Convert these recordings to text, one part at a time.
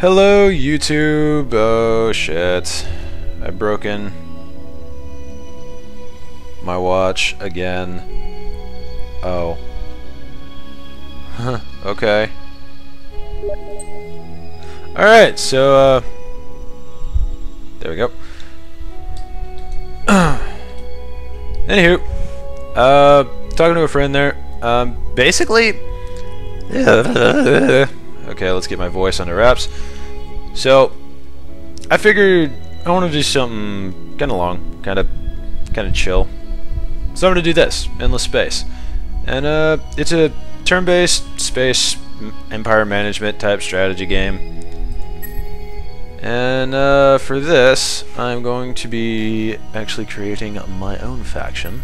Hello YouTube. Oh shit. I've broken my watch again. Oh. Okay. Alright, so there we go. Anywho, talking to a friend there. Basically okay, let's get my voice under wraps. So I figured I want to do something kind of long, kind of chill. So I'm going to do this, Endless Space. And it's a turn-based space empire management type strategy game. And for this, I'm going to be actually creating my own faction.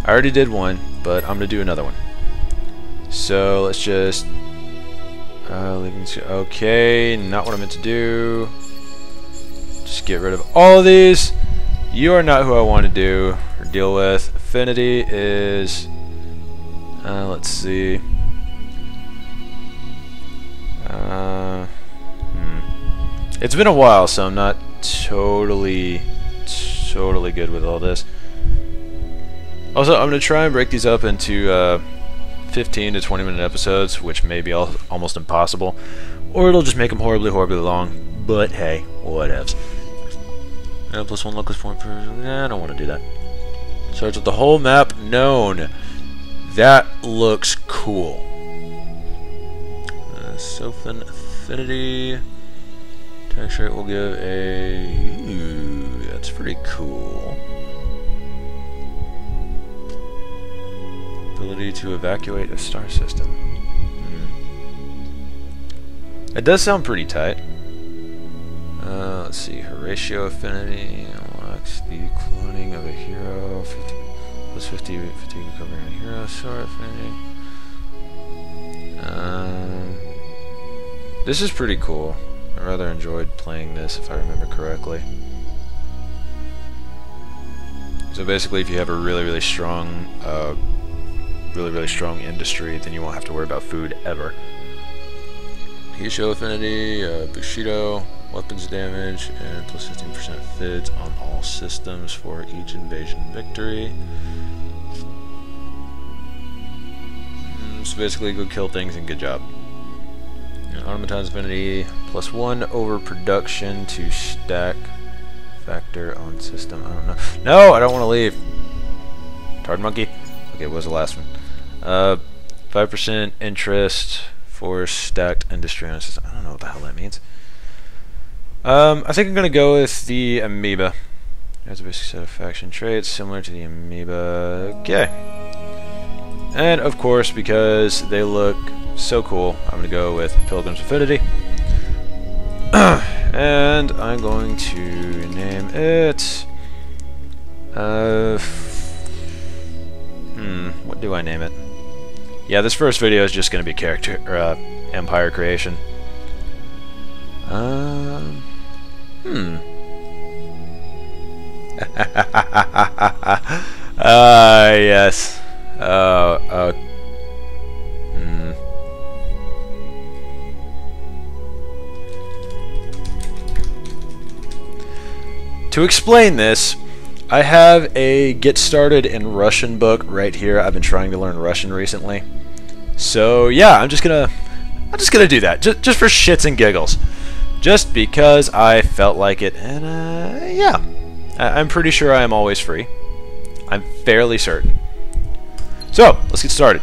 I already did one, but I'm going to do another one. So let's just okay, not what I meant to do. Just get rid of all of these. You are not who I want to do or deal with. Affinity is let's see. It's been a while, so I'm not totally good with all this. Also, I'm gonna try and break these up into 15 to 20 minute episodes, which may be almost impossible, or it'll just make them horribly long. But hey, whatevs. +1 locus point per. I don't want to do that. Starts with the whole map known. That looks cool. Soften affinity. Tax rate will give a. Ooh, that's pretty cool. Ability to evacuate a star system. It does sound pretty tight. Let's see. Horatio affinity unlocks the cloning of a hero. 50 recovery on a hero. Star affinity. This is pretty cool. I rather enjoyed playing this, if I remember correctly. So basically, if you have a really strong industry, then you won't have to worry about food ever. Hisho affinity, Bushido, weapons damage, and plus 15% FIDS on all systems for each invasion victory. So basically, go kill things and good job. Automaton's affinity, +1 over production to stack factor on system. I don't know. No, I don't want to leave. Tard monkey. Okay, what was the last one? 5% interest for stacked industry on system. I don't know what the hell that means. I think I'm gonna go with the amoeba. It has a basic set of faction traits similar to the amoeba. Okay. And of course, because they look so cool, I'm gonna go with Pilgrim's Affinity. And I'm going to name it what do I name it? Yeah, this first video is just gonna be character or empire creation. Yes. To explain this, I have a Get Started in Russian book right here. I've been trying to learn Russian recently. So yeah, I'm just gonna do that. Just for shits and giggles. Just because I felt like it, and yeah. I'm pretty sure I am always free. I'm fairly certain. So, let's get started.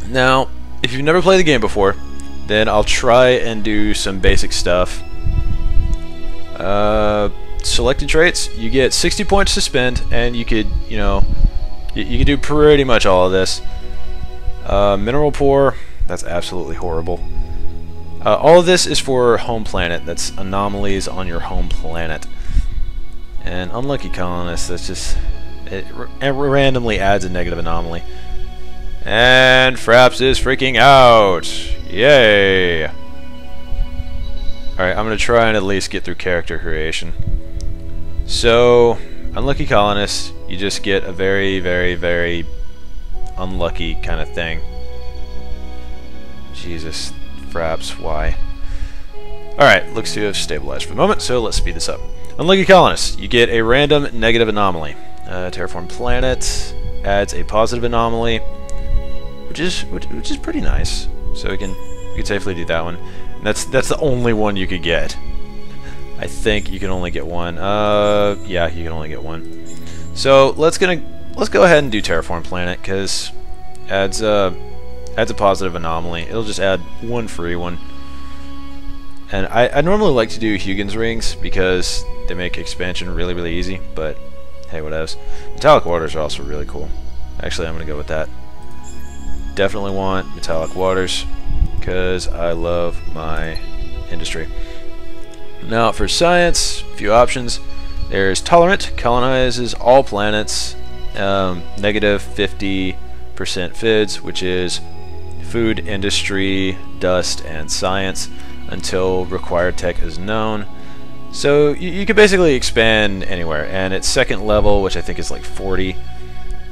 Now, if you've never played the game before, then I'll try and do some basic stuff. Selected traits, you get 60 points to spend, and you could, you could do pretty much all of this. Mineral poor, that's absolutely horrible. All of this is for home planet. That's anomalies on your home planet. And unlucky colonists, that's just it randomly adds a negative anomaly. And Fraps is freaking out. Yay! Alright, I'm gonna try and at least get through character creation. So, unlucky colonists, you just get a very unlucky kind of thing. Jesus, Fraps, why? Alright, looks to have stabilized for the moment, so let's speed this up. Unlucky colonists, you get a random negative anomaly. Terraform planet adds a positive anomaly, which is pretty nice. So we can safely do that one. And that's the only one you could get. I think you can only get one. Yeah, you can only get one. So let's go ahead and do Terraform Planet, because adds a positive anomaly. It'll just add one free one. And I normally like to do Huygens rings because they make expansion really easy, but hey, whatevs. Metallic waters are also really cool. Actually, I'm gonna go with that. Definitely want metallic waters because I love my industry. Now for science, a few options. There's tolerant, colonizes all planets, negative 50% FIDS, which is food, industry, dust, and science, until required tech is known. So you can basically expand anywhere, and at second level, which I think is like 40,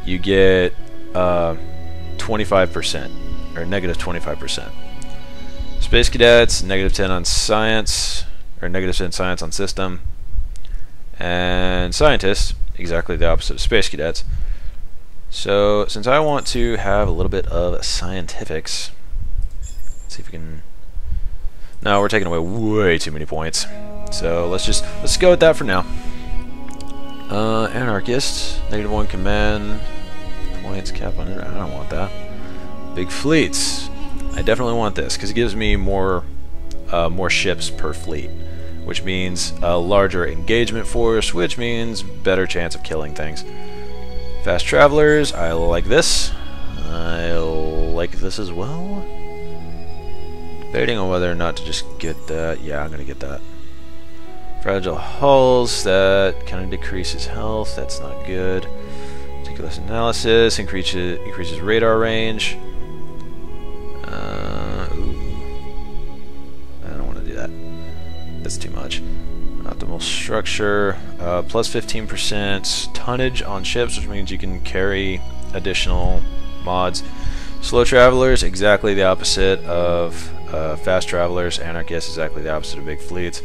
you get 25%, or negative 25%. Space cadets, negative 10 on science, or negative 10 science on system. And scientists, exactly the opposite of space cadets. So since I want to have a little bit of scientifics, let's see if we can... No, we're taking away way too many points. So let's go with that for now. Anarchists, -1 command points cap on it. I don't want that. Big fleets. I definitely want this because it gives me more ships per fleet, which means a larger engagement force, which means better chance of killing things. Fast travelers, I like this. I like this as well. Debating on whether or not to just get that. Yeah, I'm gonna get that. Fragile hulls, that kind of decreases health. That's not good. Meticulous analysis increases radar range. Ooh. I don't want to do that. That's too much. Optimal structure, plus 15% tonnage on ships, which means you can carry additional mods. Slow travelers, exactly the opposite of fast travelers. Anarchists, exactly the opposite of big fleets.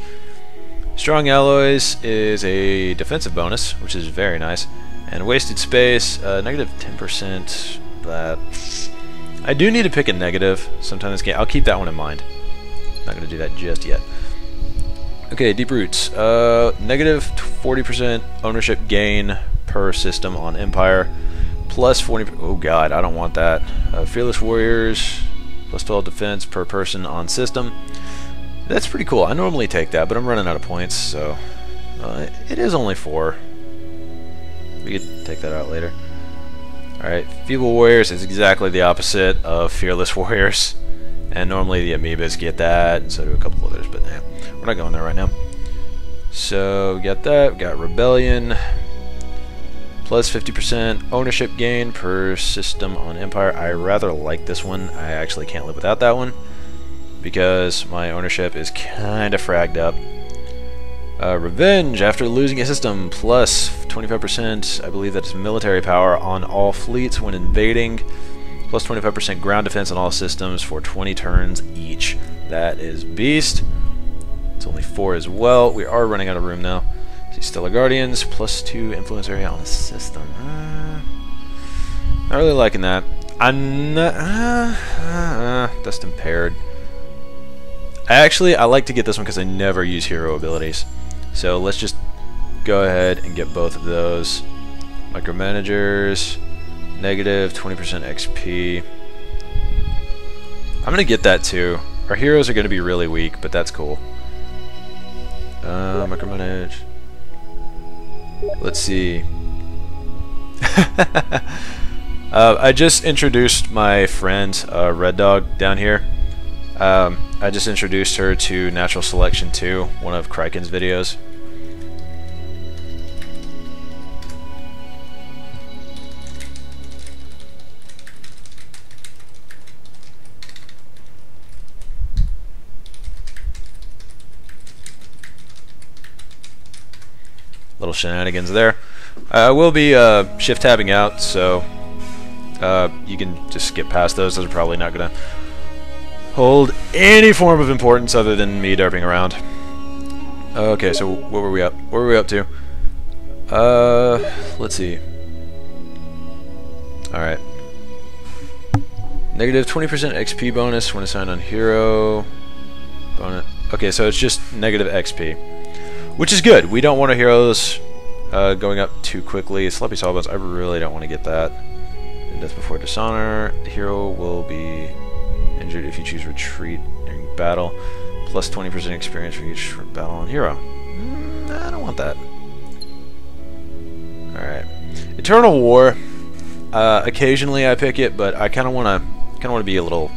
Strong alloys is a defensive bonus, which is very nice. And wasted space, negative 10%. That I do need to pick a negative sometime in this game. I'll keep that one in mind. Not going to do that just yet. Okay, deep roots. Negative 40% ownership gain per system on Empire. Plus 40. Oh god, I don't want that. Fearless warriors. Plus 12 defense per person on system. That's pretty cool. I normally take that, but I'm running out of points, so it is only 4. We could take that out later. Alright, Feeble Warriors is exactly the opposite of Fearless Warriors. And normally the Amoebas get that, and so do a couple others, but nah, we're not going there right now. So, we got that. We got Rebellion. Plus 50% ownership gain per system on Empire. I rather like this one. I actually can't live without that one, because my ownership is kind of fragged up. Revenge, after losing a system, plus 25%, I believe that's military power on all fleets when invading, plus 25% ground defense on all systems for 20 turns each. That is beast. It's only 4 as well. We are running out of room now. See, Stellar Guardians, plus 2 influence area on the system. Not really liking that. I'm not... Dust Impaired. Actually, I like to get this one because I never use hero abilities. So let's just go ahead and get both of those. Micromanagers, negative 20% XP. I'm going to get that too. Our heroes are going to be really weak, but that's cool. Micromanage. Let's see. I just introduced my friend Red Dog down here. I just introduced her to Natural Selection 2, one of Kraken's videos. Little shenanigans there. I will be shift tabbing out, so you can just skip past those. Those are probably not going to hold any form of importance other than me derping around. Okay, so what were we up? What were we up to? Let's see. Alright. Negative 20% XP bonus when assigned on hero. Bonus. Okay, so it's just negative XP. Which is good. We don't want our heroes going up too quickly. Sloppy Sawbones, I really don't want to get that. Death before dishonor. The hero will be injured if you choose retreat during battle. Plus 20% experience for each battle on hero. I don't want that. Alright. Eternal War. Occasionally I pick it, but I kinda wanna be a little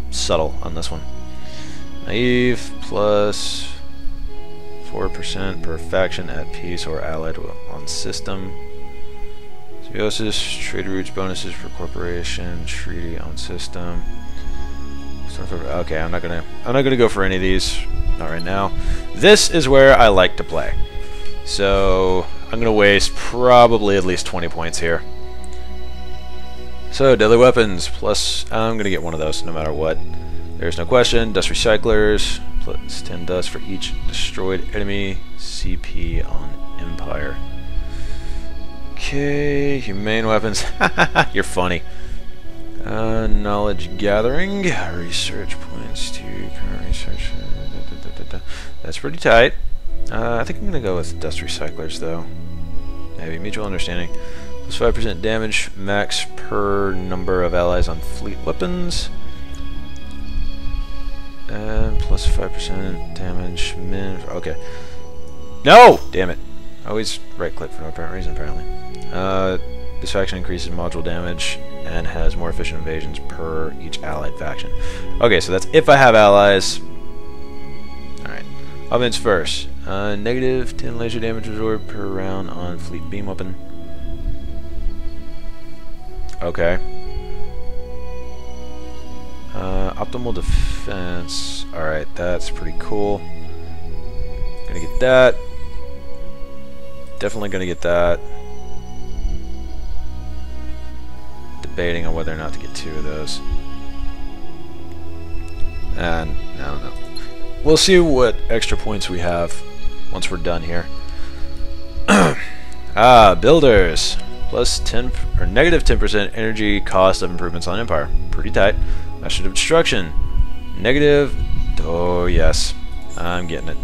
subtle on this one. Naive plus 4% per faction at peace or allied on system. Symbiosis, trade routes bonuses for corporation, treaty on system. Okay, I'm not gonna go for any of these. Not right now. This is where I like to play. So I'm gonna waste probably at least 20 points here. So deadly weapons plus I'm gonna get one of those no matter what. There's no question. Dust recyclers plus 10 dust for each destroyed enemy CP on Empire. Okay, humane weapons. You're funny. Knowledge gathering, research points to current research. That's pretty tight. I think I'm gonna go with dust recyclers though. Maybe mutual understanding. Plus 5% damage max per number of allies on fleet weapons. And plus 5% damage min. Okay. No! Damn it. I always right click for no apparent reason apparently. This faction increases module damage and has more efficient invasions per each allied faction. Okay, so that's if I have allies. Alright. Offense first. Negative 10 laser damage absorbed per round on fleet beam weapon. Okay. Optimal defense. Alright, that's pretty cool. Gonna get that. Definitely gonna get that. Debating on whether or not to get 2 of those. And I don't know. We'll see what extra points we have once we're done here. Builders. Plus 10 or negative 10% energy cost of improvements on Empire. Pretty tight. Method of destruction. Negative. Oh yes, I'm getting it.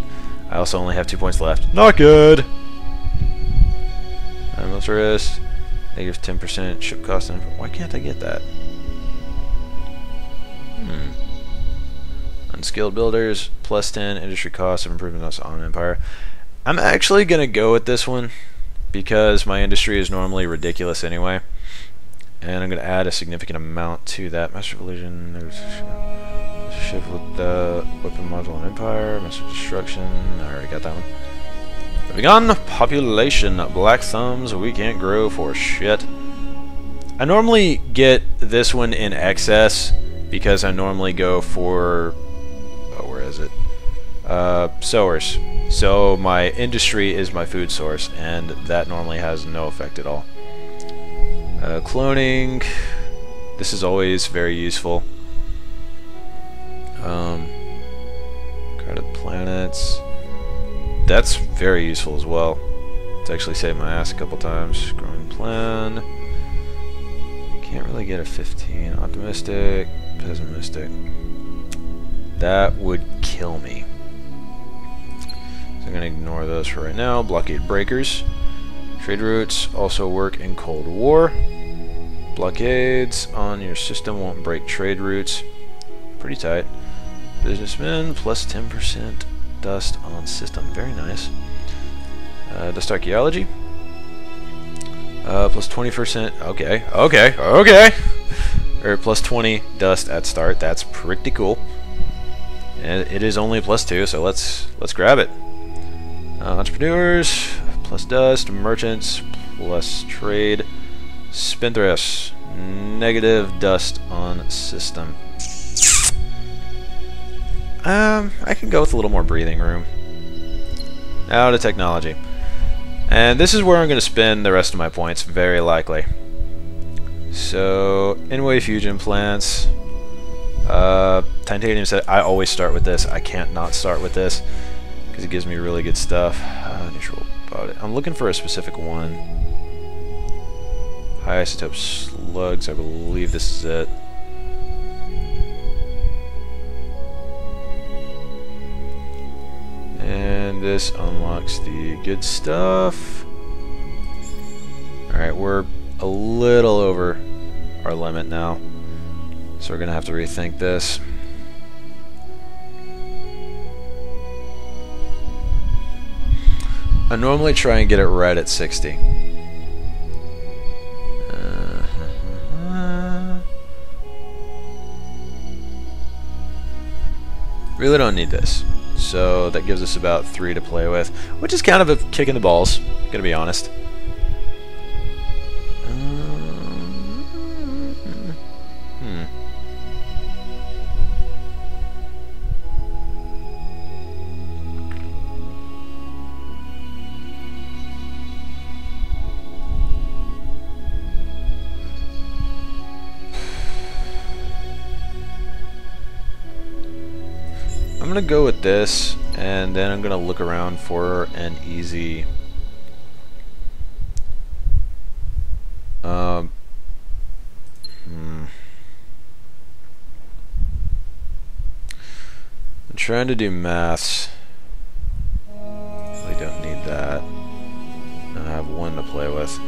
I also only have 2 points left. Not good. Militarist. Negative 10% ship cost. Why can't I get that? Unskilled builders. Plus 10 industry cost of improvements on Empire. I'm actually gonna go with this one because my industry is normally ridiculous anyway, and I'm gonna add a significant amount to that. Master of Illusion. There's a ship with the weapon module on Empire. Master of Destruction. I already got that one. Moving on, population. Black thumbs, we can't grow for shit. I normally get this one in excess because I normally go for, oh, where is it? Sowers. So my industry is my food source, and that normally has no effect at all. Cloning. This is always very useful. Credit planets. That's very useful as well. It's actually saved my ass a couple times. Growing plan. Can't really get a 15. Optimistic. Pessimistic. That would kill me. So I'm going to ignore those for right now. Blockade breakers. Trade routes also work in Cold War. Blockades on your system won't break trade routes. Pretty tight. Businessmen plus 10% dust on system. Very nice. Dust archaeology. Plus 20%. Okay. Or plus 20 dust at start. That's pretty cool. And it is only plus 2, so let's grab it. Entrepreneurs plus dust. Merchants plus trade. Spendthrifts. Negative dust on system. I can go with a little more breathing room. Now to technology. And this is where I'm going to spend the rest of my points, very likely. So, in-way fusion plants. titanium set. I always start with this. I can't not start with this because it gives me really good stuff. Neutral about it. I'm looking for a specific one. High isotope slugs. I believe this is it. And this unlocks the good stuff. Alright, we're a little over our limit now, so we're gonna have to rethink this. I normally try and get it right at 60. Really don't need this. So that gives us about 3 to play with, which is kind of a kick in the balls, gonna be honest. I'm gonna go with this, and then I'm gonna look around for an easy I'm trying to do maths. We don't need that. I have 1 to play with.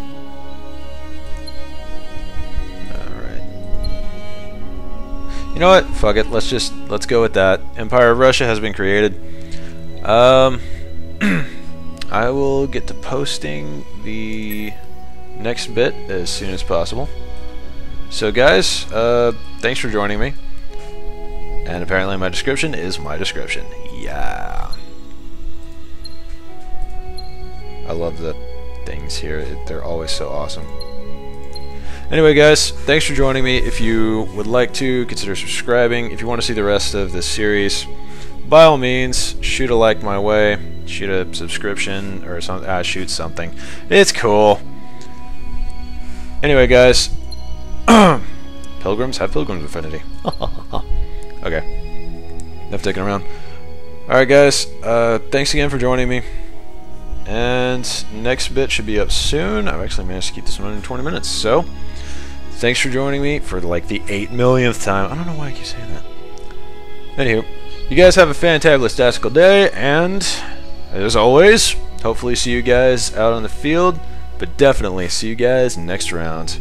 You know what? Fuck it. Let's go with that. Empire of Russia has been created. I will get to posting the next bit as soon as possible. So guys, thanks for joining me. And apparently my description is my description. Yeah. I love the things here. They're always so awesome. Anyway guys, thanks for joining me. If you would like to, consider subscribing. If you want to see the rest of this series, by all means, shoot a like my way. Shoot a subscription or something. Shoot something. It's cool. Anyway guys, pilgrims have pilgrims affinity. Okay, enough dicking around. Alright guys, thanks again for joining me. And next bit should be up soon. I've actually managed to keep this one in 20 minutes, so thanks for joining me for like the 8 millionth time. I don't know why I keep saying that. Anywho, you guys have a fantastical day, and as always, hopefully see you guys out on the field, but definitely see you guys next round.